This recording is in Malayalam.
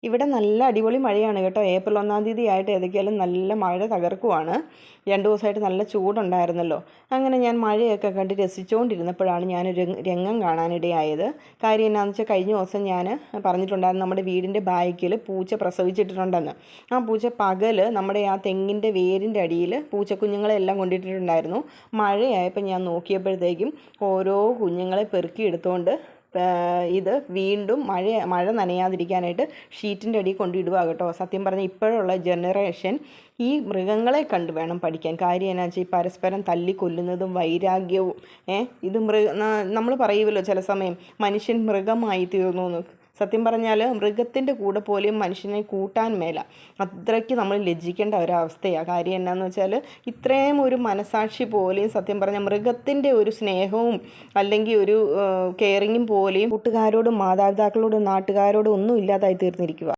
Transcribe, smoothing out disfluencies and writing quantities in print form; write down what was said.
ഇവിടെ നല്ല അടിപൊളി മഴയാണ് കേട്ടോ. ഏപ്രിൽ 1-ാം തീയതി ആയിട്ട് ഏതൊക്കെയാലും നല്ല മഴ തകർക്കുവാണ്. 2 ദിവസമായിട്ട് നല്ല ചൂടുണ്ടായിരുന്നല്ലോ. അങ്ങനെ ഞാൻ മഴയൊക്കെ കണ്ട് രസിച്ചുകൊണ്ടിരുന്നപ്പോഴാണ് ഞാനൊരു രംഗം കാണാനിടയായത്. കാര്യം എന്നാണെന്ന് വെച്ചാൽ, കഴിഞ്ഞ ദിവസം ഞാൻ പറഞ്ഞിട്ടുണ്ടായിരുന്നു നമ്മുടെ വീടിൻ്റെ ബാക്കിൽ പൂച്ച പ്രസവിച്ചിട്ടുണ്ടെന്ന്. ആ പൂച്ച പകല് നമ്മുടെ ആ തെങ്ങിൻ്റെ വേരിൻ്റെ അടിയിൽ പൂച്ചക്കുഞ്ഞുങ്ങളെല്ലാം കൊണ്ടിട്ടിട്ടുണ്ടായിരുന്നു. മഴയായപ്പോൾ ഞാൻ നോക്കിയപ്പോഴത്തേക്കും ഓരോ കുഞ്ഞുങ്ങളെ പെറുക്കിയെടുത്തുകൊണ്ട് ഇത് വീണ്ടും മഴ നനയാതിരിക്കാനായിട്ട് ഷീറ്റിൻ്റെ അടിയിൽ കൊണ്ടിടുക കേട്ടോ. സത്യം പറഞ്ഞാൽ ഇപ്പോഴുള്ള ജനറേഷൻ ഈ മൃഗങ്ങളെ കണ്ട് വേണം പഠിക്കാൻ. കാര്യം എന്നാ വെച്ചാൽ ഈ പരസ്പരം തല്ലിക്കൊല്ലുന്നതും വൈരാഗ്യവും ഇത് നമ്മൾ പറയുമല്ലോ ചില സമയം മനുഷ്യൻ മൃഗമായി തീർന്നു എന്ന്. സത്യം പറഞ്ഞാൽ മൃഗത്തിൻ്റെ കൂടെ പോലും മനുഷ്യനെ കൂട്ടാൻ മേല, അത്രയ്ക്ക് നമ്മൾ ലജ്ജിക്കേണ്ട ഒരവസ്ഥയാണ്. കാര്യം എന്നാന്ന് വെച്ചാൽ ഇത്രയും ഒരു മനസാക്ഷി പോലെയും സത്യം പറഞ്ഞാൽ മൃഗത്തിൻ്റെ ഒരു സ്നേഹവും അല്ലെങ്കിൽ ഒരു കെയറിങ്ങും പോലെയും കൂട്ടുകാരോടും മാതാപിതാക്കളോടും നാട്ടുകാരോടും ഒന്നും ഇല്ലാതായി തീർന്നിരിക്കുക.